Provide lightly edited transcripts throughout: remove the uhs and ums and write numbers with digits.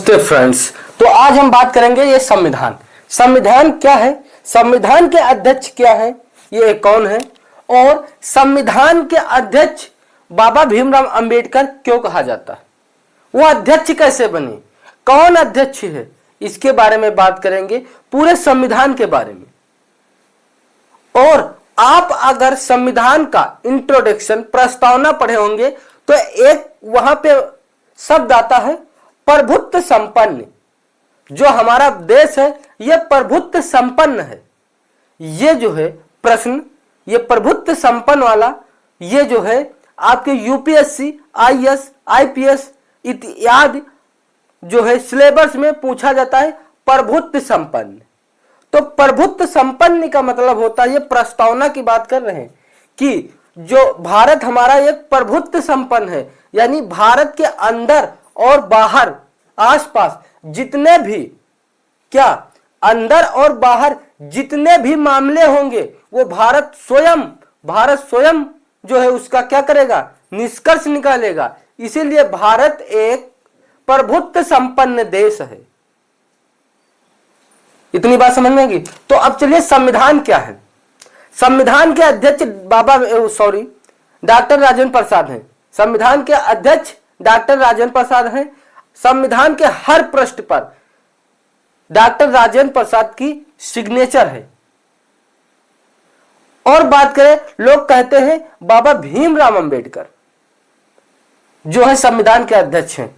नमस्ते फ्रेंड्स। तो आज हम बात करेंगे ये संविधान। संविधान क्या है, संविधान के अध्यक्ष क्या है, ये कौन है, और संविधान के अध्यक्ष बाबा भीमराव अंबेडकर क्यों कहा जाता है, वो अध्यक्ष कैसे बने, कौन अध्यक्ष है, इसके बारे में बात करेंगे, पूरे संविधान के बारे में। और आप अगर संविधान का इंट्रोडक्शन प्रस्तावना पढ़े होंगे तो एक वहां पे शब्द आता है प्रभुत्व संपन्न। जो हमारा देश है यह प्रभुत्व संपन्न है। ये जो है प्रश्न, ये प्रभुत्व संपन्न वाला, ये जो है आपके यूपीएससी, आईएएस, आईपीएस इत्यादि जो है सिलेबस में पूछा जाता है प्रभुत्व संपन्न। तो प्रभुत्व संपन्न का मतलब होता है, ये प्रस्तावना की बात कर रहे हैं कि जो भारत हमारा एक प्रभुत्व संपन्न है, यानी भारत के अंदर और बाहर आसपास जितने भी क्या अंदर और बाहर जितने भी मामले होंगे वो भारत स्वयं जो है उसका क्या करेगा, निष्कर्ष निकालेगा। इसीलिए भारत एक प्रभुत्व संपन्न देश है। इतनी बात समझ में आएगी। तो अब चलिए संविधान क्या है। संविधान के अध्यक्ष डॉक्टर राजेंद्र प्रसाद हैं। संविधान के अध्यक्ष डॉक्टर राजेंद्र प्रसाद हैं। संविधान के हर पृष्ठ पर डॉक्टर राजेंद्र प्रसाद की सिग्नेचर है। और बात करें, लोग कहते हैं बाबा भीमराव अंबेडकर जो है संविधान के अध्यक्ष हैं,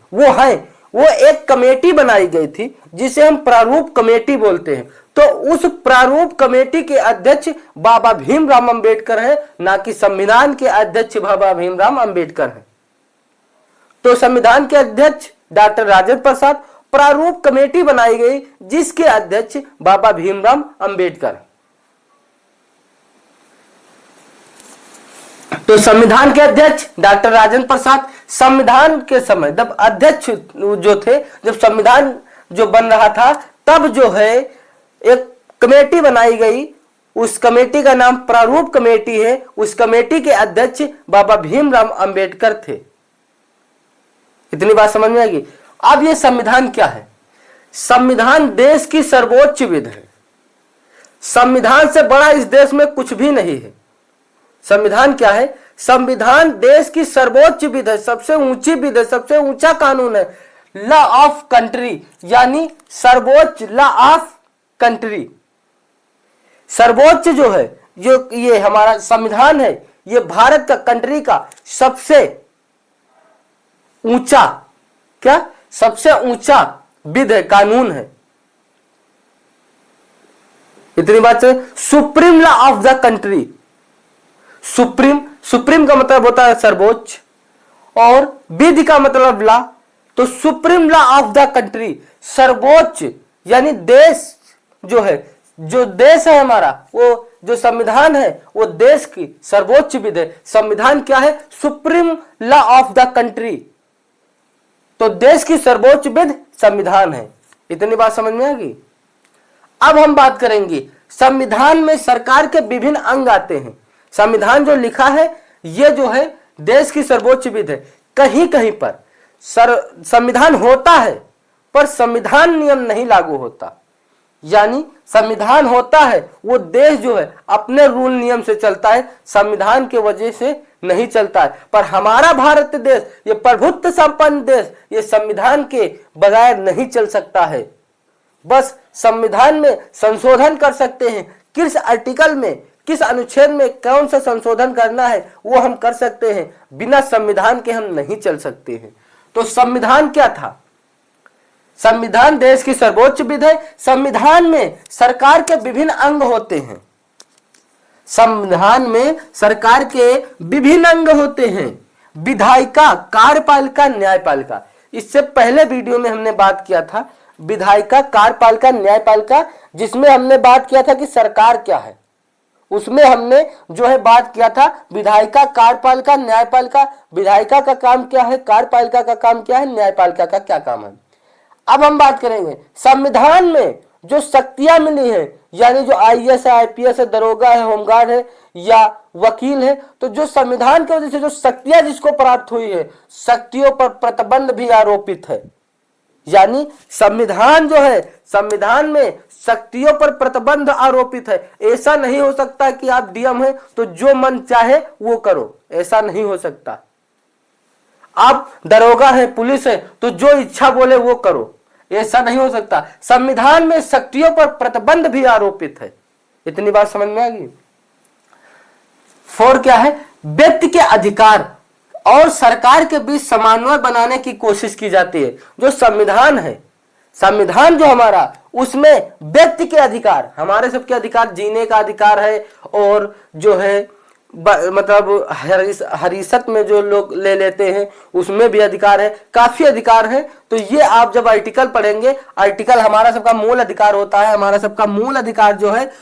वो एक कमेटी बनाई गई थी जिसे हम प्रारूप कमेटी बोलते हैं। तो उस प्रारूप कमेटी के अध्यक्ष बाबा भीमराव अंबेडकर है, ना कि संविधान के अध्यक्ष बाबा भीमराव अंबेडकर है। तो संविधान के अध्यक्ष डॉक्टर राजेंद्र प्रसाद, प्रारूप कमेटी बनाई गई जिसके अध्यक्ष बाबा भीमराव अंबेडकर। तो संविधान के अध्यक्ष डॉक्टर राजेंद्र प्रसाद संविधान के समय जब अध्यक्ष जो थे, जब संविधान जो बन रहा था तब जो है एक कमेटी बनाई गई, उस कमेटी का नाम प्रारूप कमेटी है। उस कमेटी के अध्यक्ष बाबा भीमराव अंबेडकर थे। इतनी बात समझ में आएगी। अब ये संविधान क्या है? संविधान देश की सर्वोच्च विधि है। संविधान से बड़ा इस देश में कुछ भी नहीं है। संविधान क्या है? संविधान देश की सर्वोच्च विधि है, सबसे ऊंची विधि है, सबसे ऊंचा कानून है। लॉ ऑफ कंट्री, यानी सर्वोच्च लॉ ऑफ कंट्री। सर्वोच्च जो है, जो ये हमारा संविधान है, ये भारत का कंट्री का सबसे ऊंचा सबसे ऊंचा विधि है, कानून है। इतनी बात है। Supreme law of the country. Supreme का मतलब होता है सर्वोच्च, और विधि का मतलब लॉ। तो supreme law of the country, सर्वोच्च यानी देश जो है, जो देश है हमारा, वो जो संविधान है वो देश की सर्वोच्च विधि है। संविधान क्या है? Supreme law of the country. तो देश की सर्वोच्च विधि संविधान है। इतनी बात समझ में आ गई। अब हम बात करेंगे, संविधान में सरकार के विभिन्न अंग आते हैं। संविधान जो लिखा है ये जो है देश की सर्वोच्च विधि है। कहीं कहीं पर संविधान होता है पर संविधान नियम नहीं लागू होता, यानी संविधान होता है वो देश जो है अपने रूल नियम से चलता है, संविधान के वजह से नहीं चलता है। पर हमारा भारत देश ये प्रभुत्व संपन्न देश, ये संविधान के बगैर नहीं चल सकता है। बस संविधान में संशोधन कर सकते हैं, किस आर्टिकल में, किस अनुच्छेद में कौन सा संशोधन करना है वो हम कर सकते हैं, बिना संविधान के हम नहीं चल सकते हैं। तो संविधान क्या था? संविधान देश की सर्वोच्च विधि है। संविधान में सरकार के विभिन्न अंग होते हैं। संविधान में सरकार के विभिन्न अंग होते हैं। विधायिका, कार्यपालिका, न्यायपालिका। इससे पहले वीडियो में हमने बात किया था विधायिका, कार्यपालिका, न्यायपालिका, जिसमें हमने बात किया था कि सरकार क्या है। उसमें हमने जो है बात किया था विधायिका, कार्यपालिका, न्यायपालिका। विधायिका का काम क्या है, कार्यपालिका का काम क्या है, न्यायपालिका का क्या काम है। अब हम बात करेंगे संविधान में जो शक्तियां मिली है, यानी जो आईएएस है, आईपीएस है, दरोगा है, होमगार्ड है या वकील है, तो जो संविधान की वजह से जो शक्तियां जिसको प्राप्त हुई है, शक्तियों पर प्रतिबंध भी आरोपित है। यानी संविधान जो है, संविधान में शक्तियों पर प्रतिबंध आरोपित है। ऐसा नहीं हो सकता कि आप डीएम हैं तो जो मन चाहे वो करो, ऐसा नहीं हो सकता। आप दरोगा है, पुलिस है, तो जो इच्छा बोले वो करो, ऐसा नहीं हो सकता। संविधान में शक्तियों पर प्रतिबंध भी आरोपित है। इतनी बात समझ में आ गई। 4 क्या है? व्यक्ति के अधिकार और सरकार के बीच समन्वय बनाने की कोशिश की जाती है। जो संविधान है, संविधान जो हमारा, उसमें व्यक्ति के अधिकार, हमारे सबके अधिकार, जीने का अधिकार है, और जो है मतलब हरीसत में जो लोग ले लेते हैं उसमें भी अधिकार है, काफी अधिकार है। तो ये आप जब आर्टिकल पढ़ेंगे, आर्टिकल हमारा सबका मूल अधिकार होता है। हमारा सबका मूल अधिकार जो है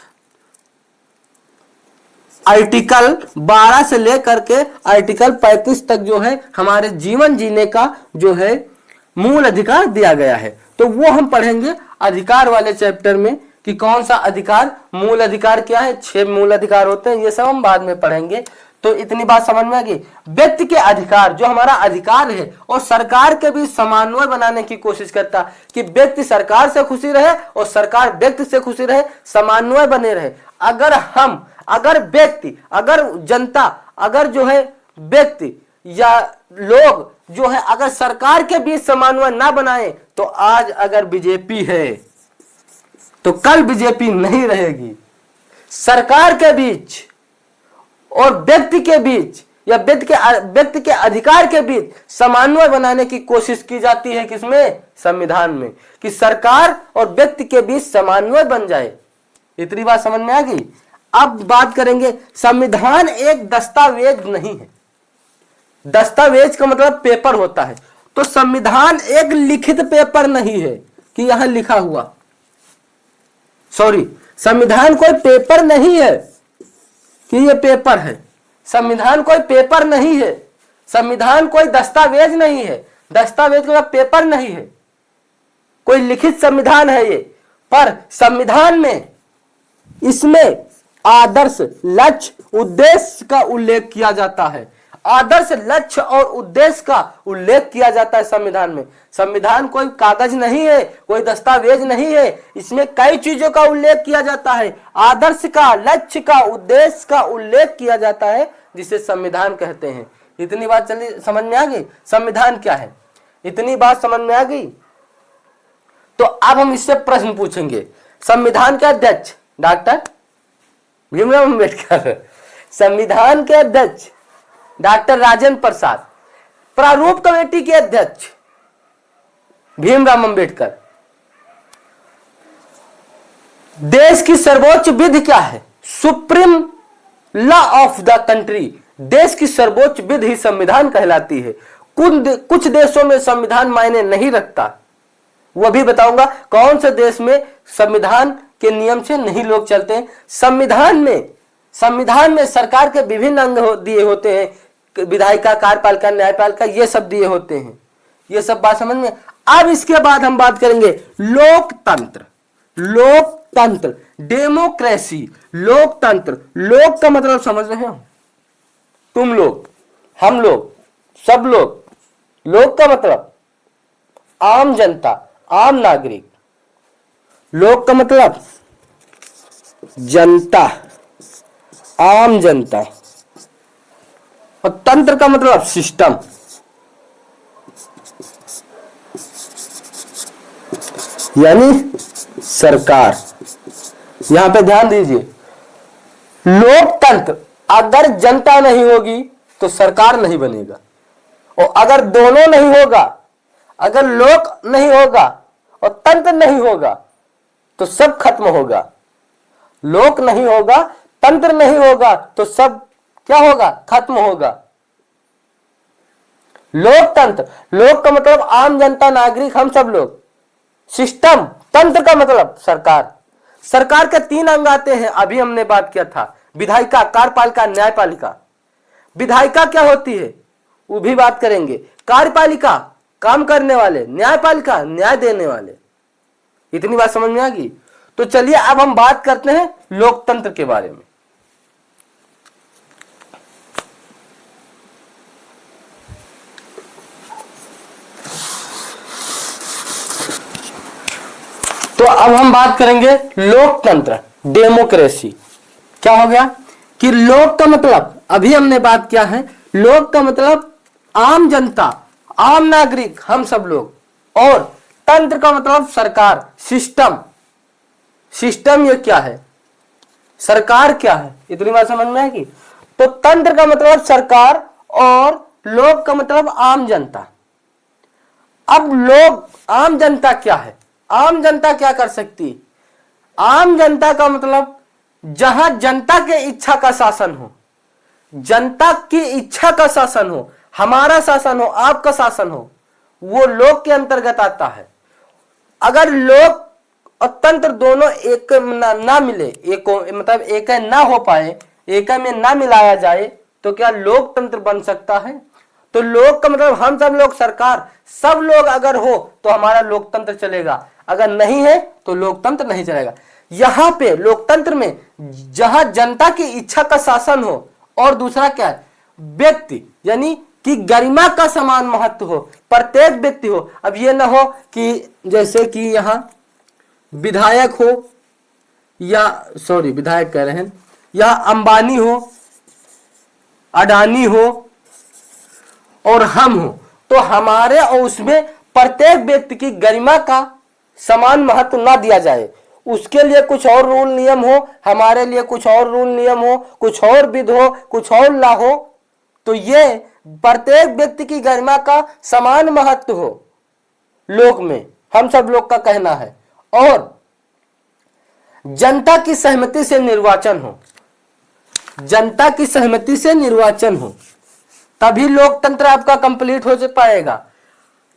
आर्टिकल 12 से लेकर के आर्टिकल 35 तक जो है हमारे जीवन जीने का जो है मूल अधिकार दिया गया है। तो वो हम पढ़ेंगे अधिकार वाले चैप्टर में कि कौन सा अधिकार, मूल अधिकार क्या है। 6 मूल अधिकार होते हैं, ये सब हम बाद में पढ़ेंगे। तो इतनी बात समझ में आ गई। व्यक्ति के अधिकार, जो हमारा अधिकार है, और सरकार के बीच समन्वय बनाने की कोशिश करता कि व्यक्ति सरकार से खुशी रहे और सरकार व्यक्ति से खुशी रहे, समन्वय बने रहे। अगर व्यक्ति, अगर जनता, अगर जो है व्यक्ति या लोग जो है अगर सरकार के बीच समन्वय ना बनाए, तो आज अगर बीजेपी है तो कल बीजेपी नहीं रहेगी। सरकार के बीच और व्यक्ति के बीच या व्यक्ति के अधिकार के बीच समन्वय बनाने की कोशिश की जाती है। किसमें? संविधान में, कि सरकार और व्यक्ति के बीच समन्वय बन जाए। इतनी बात समझ में आ गई। अब बात करेंगे, संविधान एक दस्तावेज नहीं है। दस्तावेज का मतलब पेपर होता है, तो संविधान एक लिखित पेपर नहीं है कि यहां लिखा हुआ, सॉरी, संविधान कोई पेपर नहीं है कि ये पेपर है। संविधान कोई पेपर नहीं है, संविधान कोई दस्तावेज नहीं है। दस्तावेज का पेपर नहीं है, कोई लिखित संविधान है ये। पर संविधान में, इसमें आदर्श, लक्ष्य, उद्देश्य का उल्लेख किया जाता है। आदर्श, लक्ष्य और उद्देश्य का उल्लेख किया जाता है संविधान में। संविधान कोई कागज नहीं है, कोई दस्तावेज नहीं है। इसमें कई चीजों का उल्लेख किया जाता है। आदर्श का, लक्ष्य का, उद्देश्य का उल्लेख किया जाता है, जिसे संविधान कहते हैं। इतनी बात चली समझ में आ गई। संविधान क्या है, इतनी बात समझ में आ गई। तो अब हम इससे प्रश्न पूछेंगे। संविधान के अध्यक्ष डॉक्टर भीमराव अम्बेडकर, संविधान के अध्यक्ष डॉक्टर राजेंद्र प्रसाद, प्रारूप कमेटी के अध्यक्ष भीमराव अम्बेडकर। देश की सर्वोच्च विधि क्या है? Supreme law of the country. देश की सर्वोच्च विधि ही संविधान कहलाती है। कुछ देशों में संविधान मायने नहीं रखता, वह भी बताऊंगा कौन से देश में संविधान के नियम से नहीं लोग चलते हैं। संविधान में सरकार के विभिन्न अंग दिए होते हैं, विधायिका, कार्यपालिका, न्यायपालिका, ये सब दिए होते हैं। ये सब बात समझ में। अब इसके बाद हम बात करेंगे लोकतंत्र। लोकतंत्र, डेमोक्रेसी, लोकतंत्र। लोक का मतलब समझ रहे हो तुम लोग, हम लोग, सब लोग। लोक का मतलब आम जनता, आम नागरिक। लोक का मतलब जनता, आम जनता। और तंत्र का मतलब सिस्टम। यानी सरकार। यहां पे ध्यान दीजिए, लोकतंत्र, अगर जनता नहीं होगी तो सरकार नहीं बनेगा, और अगर दोनों नहीं होगा, अगर लोक नहीं होगा और तंत्र नहीं होगा तो सब खत्म होगा। लोक नहीं होगा, तंत्र नहीं होगा तो सब क्या होगा? खत्म होगा। लोकतंत्र, लोक का मतलब आम जनता, नागरिक, हम सब लोग। सिस्टम, तंत्र का मतलब सरकार। सरकार के 3 अंग आते हैं, अभी हमने बात किया था, विधायिका, कार्यपालिका, न्यायपालिका। विधायिका क्या होती है वो भी बात करेंगे। कार्यपालिका काम करने वाले, न्यायपालिका न्याय देने वाले। इतनी बात समझ में आ गई। तो चलिए अब हम बात करते हैं लोकतंत्र के बारे में। तो अब हम बात करेंगे लोकतंत्र, डेमोक्रेसी। क्या हो गया कि लोक का मतलब, अभी हमने बात किया है, लोक का मतलब आम जनता, आम नागरिक, हम सब लोग, और तंत्र का मतलब सरकार, सिस्टम। सिस्टम ये क्या है, सरकार क्या है, इतनी बात समझ में आएगी। तो तंत्र का मतलब सरकार और लोक का मतलब आम जनता। अब लोग, आम जनता क्या है, आम जनता क्या कर सकती है? आम जनता का मतलब जहां जनता के इच्छा का शासन हो, जनता की इच्छा का शासन हो, हमारा शासन हो, आपका शासन हो, वो लोक के अंतर्गत आता है। अगर लोक और तंत्र दोनों एक ना मिले, एक मतलब एक ना हो पाए, एक में ना मिलाया जाए, तो क्या लोकतंत्र बन सकता है? तो लोक का मतलब हम सब लोग, सरकार, सब लोग अगर हो तो हमारा लोकतंत्र चलेगा, अगर नहीं है तो लोकतंत्र नहीं चलेगा। यहां पे लोकतंत्र में जहां जनता की इच्छा का शासन हो, और दूसरा क्या है, व्यक्ति यानी कि गरिमा का समान महत्व हो, प्रत्येक व्यक्ति हो। अब ये ना हो कि जैसे कि यहां विधायक हो, या सॉरी विधायक कह रहे हैं, या अंबानी हो, अडानी हो और हम हो, तो हमारे और उसमें प्रत्येक व्यक्ति की गरिमा का समान महत्व ना दिया जाए। उसके लिए कुछ और रूल नियम हो, हमारे लिए कुछ और रूल नियम हो, कुछ और विध हो, कुछ और ला हो, तो ये प्रत्येक व्यक्ति की गरिमा का समान महत्व हो लोक में, हम सब लोग का कहना है। और जनता की सहमति से निर्वाचन हो, जनता की सहमति से निर्वाचन हो, तभी लोकतंत्र आपका कंप्लीट हो पाएगा।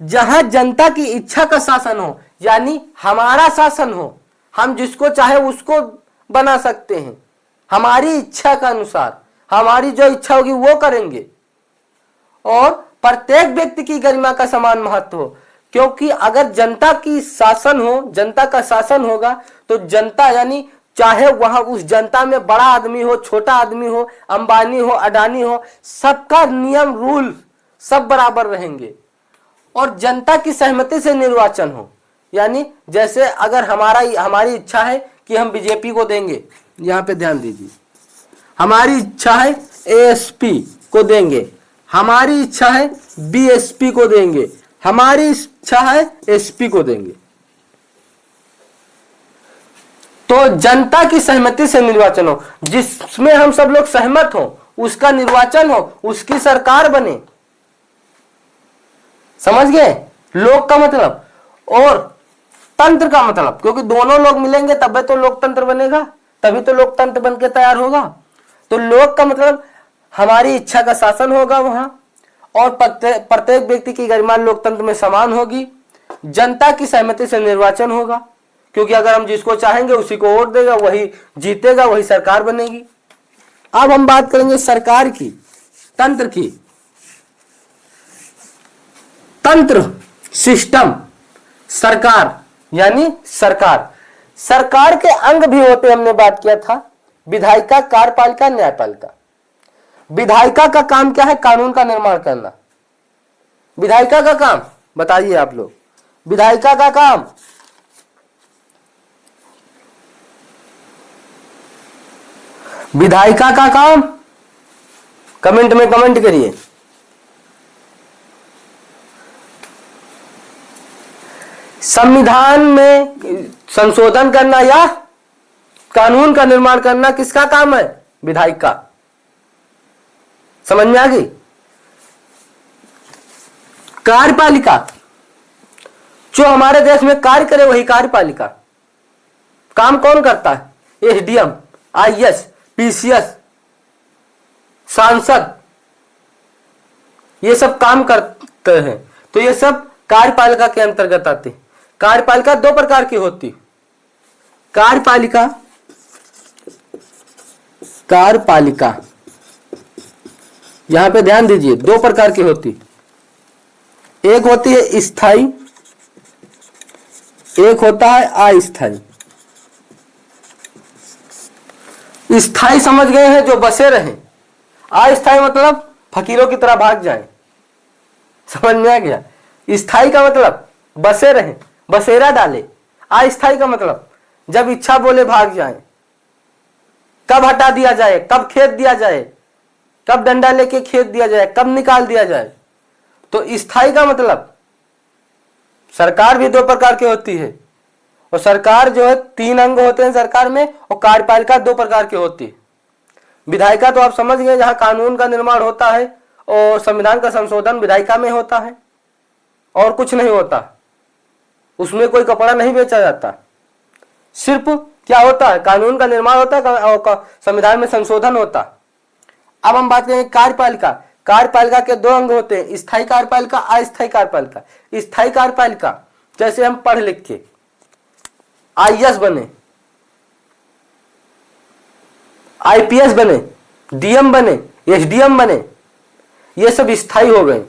जहां जनता की इच्छा का शासन हो, यानी हमारा शासन हो, हम जिसको चाहे उसको बना सकते हैं, हमारी इच्छा के अनुसार, हमारी जो इच्छा होगी वो करेंगे, और प्रत्येक व्यक्ति की गरिमा का समान महत्व हो। क्योंकि अगर जनता की शासन हो, जनता का शासन होगा, तो जनता यानी चाहे वहां उस जनता में बड़ा आदमी हो, छोटा आदमी हो, अंबानी हो, अडानी हो, सबका नियम रूल सब बराबर रहेंगे। और जनता की सहमति से निर्वाचन हो, यानी जैसे अगर हमारी इच्छा है कि हम बीजेपी को देंगे, यहां पे ध्यान दीजिए, हमारी इच्छा है एएसपी को देंगे, हमारी इच्छा है बीएसपी को देंगे, हमारी इच्छा है एसपी को देंगे, तो जनता की सहमति से निर्वाचन हो, जिसमें हम सब लोग सहमत हो, उसका निर्वाचन हो, उसकी सरकार बने। समझ गए लोक का मतलब और तंत्र का मतलब, क्योंकि दोनों लोग मिलेंगे तभी तो लोकतंत्र बनेगा, तभी तो लोकतंत्र बनके तैयार होगा। तो लोक का मतलब हमारी इच्छा का शासन होगा वहां, और प्रत्येक व्यक्ति की गरिमा लोकतंत्र में समान होगी। जनता की सहमति से निर्वाचन होगा, क्योंकि अगर हम जिसको चाहेंगे उसी को वोट देगा, वही जीतेगा, वही सरकार बनेगी। अब हम बात करेंगे सरकार की, तंत्र की। तंत्र सिस्टम, सरकार यानी सरकार, सरकार के अंग भी होते, हमने बात किया था, विधायिका, कार्यपालिका, न्यायपालिका। विधायिका का काम क्या है, कानून का निर्माण करना। विधायिका का काम बताइए आप लोग, विधायिका का काम विधायिका का काम कमेंट में कमेंट करिए। संविधान में संशोधन करना या कानून का निर्माण करना किसका काम है, विधायिका। समझ में आ गई। कार्यपालिका, जो हमारे देश में कार्य करे वही कार्यपालिका। काम कौन करता है, एसडीएम, आईएएस, पीसीएस, सांसद, ये सब काम करते हैं, तो ये सब कार्यपालिका के अंतर्गत आते हैं। कार्यपालिका दो प्रकार की होती, कार्यपालिका यहां पे ध्यान दीजिए, दो प्रकार की होती, एक होती है स्थायी, एक होता है अस्थायी। स्थायी समझ गए हैं, जो बसे रहे। अस्थायी मतलब फकीरों की तरह भाग जाएं। समझ में आ गया। स्थायी का मतलब बसे रहे, बसेरा डाले। अस्थायी का मतलब जब इच्छा बोले भाग जाए, कब हटा दिया जाए, कब खेत दिया जाए, कब डंडा लेके खेत दिया जाए, कब निकाल दिया जाए। तो स्थायी का मतलब सरकार भी दो प्रकार की होती है, और सरकार जो है 3 अंग होते हैं सरकार में, और कार्यपालिका 2 प्रकार की होती है। विधायिका तो आप समझ गए, जहां कानून का निर्माण होता है और संविधान का संशोधन विधायिका में होता है, और कुछ नहीं होता, उसमें कोई कपड़ा नहीं बेचा जाता। सिर्फ क्या होता है, कानून का निर्माण होता है और संविधान में संशोधन होता। अब हम बात करेंगे कार्यपालिका। कार्यपालिका के 2 अंग होते हैं, स्थायी कार्यपालिका, अस्थायी कार्यपालिका। स्थायी कार्यपालिका जैसे हम पढ़ लिख के IAS बने, IPS बने, DM बने, SDM बने, ये सब स्थायी हो गए।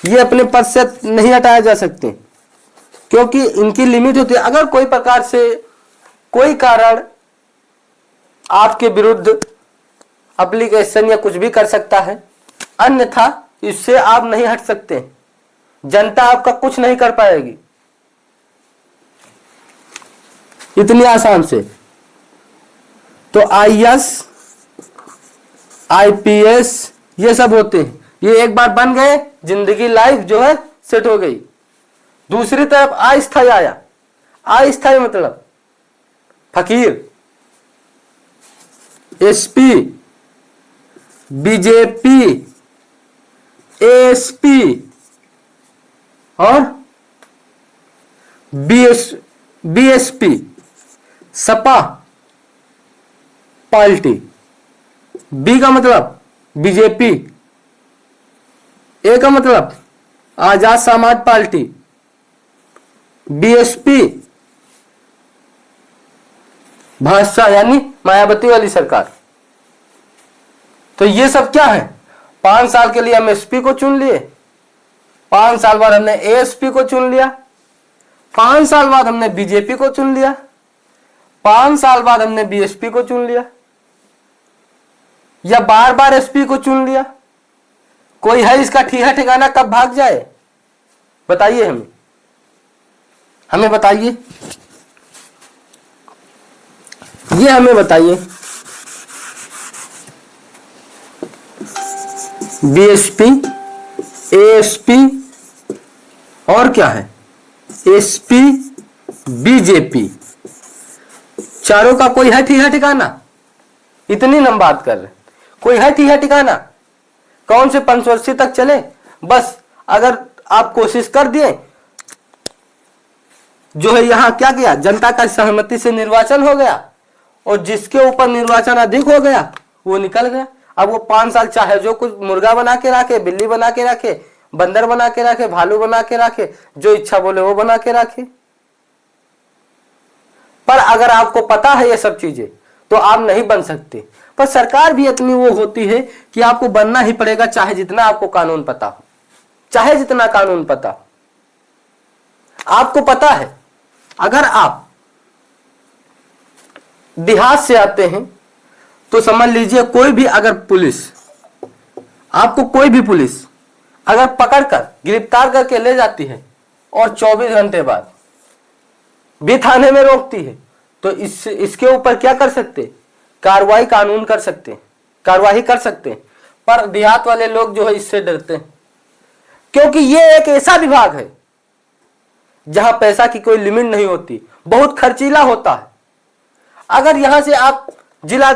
ये अपने पद से नहीं हटाए जा सकते क्योंकि इनकी लिमिट होती है। अगर कोई प्रकार से कोई कारण आपके विरुद्ध एप्लीकेशन या कुछ भी कर सकता है, अन्यथा इससे आप नहीं हट सकते, जनता आपका कुछ नहीं कर पाएगी इतनी आसान से। तो IAS IPS ये सब होते हैं, ये एक बार बन गए, जिंदगी लाइफ जो है सेट हो गई। दूसरी तरफ अस्थायी आया। अस्थायी मतलब फकीर, SP, BJP, ASP और BSP, सपा पार्टी। B का मतलब BJP, A का मतलब आजाद समाज पार्टी, BSP भाजपा यानी मायावती वाली सरकार। तो ये सब क्या है, 5 साल के लिए हम SP को चुन लिए, 5 साल बाद हमने ASP को चुन लिया, 5 साल बाद हमने BJP को चुन लिया, 5 साल बाद हमने BSP को चुन लिया, या बार बार SP को चुन लिया। कोई है इसका ठीहा ठिकाना कब भाग जाए? बताइए हमें बताइए, ये हमें बताइए। BSP, ASP और क्या है, SP, BJP, चारों का कोई है ठीहा ठिकाना? इतनी हम बात कर रहे, कोई है ठीहा ठिकाना? कौन से पंचवर्षीय तक चले? बस अगर आप कोशिश कर दिए, जो है यहां क्या किया, जनता का सहमति से निर्वाचन हो गया, और जिसके ऊपर निर्वाचन अधिक हो गया वो निकल गया। अब वो 5 साल चाहे जो कुछ मुर्गा बना के रखे, बिल्ली बना के रखे, बंदर बना के रखे, भालू बना के रखे, जो इच्छा बोले वो बना के रखे। पर अगर आपको पता है ये सब चीजें तो आप नहीं बन सकते। पर सरकार भी इतनी वो होती है कि आपको बनना ही पड़ेगा, चाहे जितना आपको कानून पता हो, चाहे जितना कानून पता हो। आपको पता है, अगर आप देहात से आते हैं तो समझ लीजिए कोई भी अगर पुलिस आपको, कोई भी पुलिस अगर पकड़कर गिरफ्तार करके ले जाती है और 24 घंटे बाद भी थाने में रोकती है, तो इसके ऊपर क्या कर सकते, कार्रवाई कानून कर सकते, कार्रवाई कर सकते। पर देहात वाले लोग जो है इससे डरते हैं, क्योंकि ये एक ऐसा विभाग है जहां पैसा की कोई लिमिट नहीं होती, बहुत खर्चीला होता है। अगर यहां से आप जिला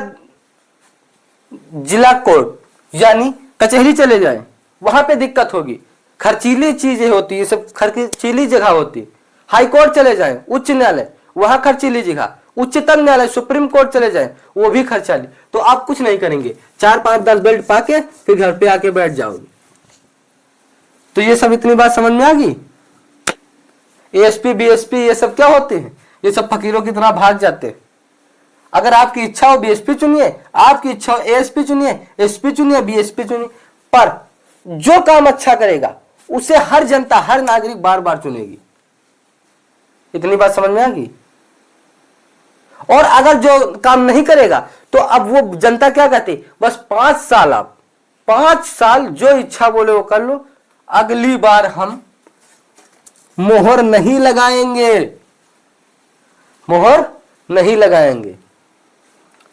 कोर्ट यानी कचहरी चले जाएं, वहां पे दिक्कत होगी, खर्चीली चीजें होती है, सब खर्चीली जगह होती। हाई कोर्ट चले जाएं, उच्च न्यायालय, वहां खर्चीली जगह, उच्चतम न्यायालय सुप्रीम कोर्ट चले जाएं, वो भी खर्चाली। तो आप कुछ नहीं करेंगे, 4 5 10 बेल्ट पाके फिर घर पे आके बैठ जाओगे। तो ये सब इतनी बात समझ में आ गई। ASP BSP ये सब क्या होते हैं, ये सब फकीरों की तरह भाग जाते हैं। अगर आपकी इच्छा हो BSP चुनिए, आपकी इच्छा हो ASP चुनिए, SP चुनिए, BSP चुनिए, पर जो काम अच्छा करेगा उसे हर जनता, हर नागरिक बार बार चुनेगी। इतनी बात समझ में आ गई। और अगर जो काम नहीं करेगा तो अब वो जनता क्या कहती, बस 5 साल, आप 5 साल जो इच्छा बोले वो कर लो, अगली बार हम मोहर नहीं लगाएंगे, मोहर नहीं लगाएंगे।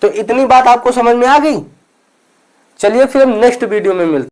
तो इतनी बात आपको समझ में आ गई। चलिए फिर हम नेक्स्ट वीडियो में मिलते हैं।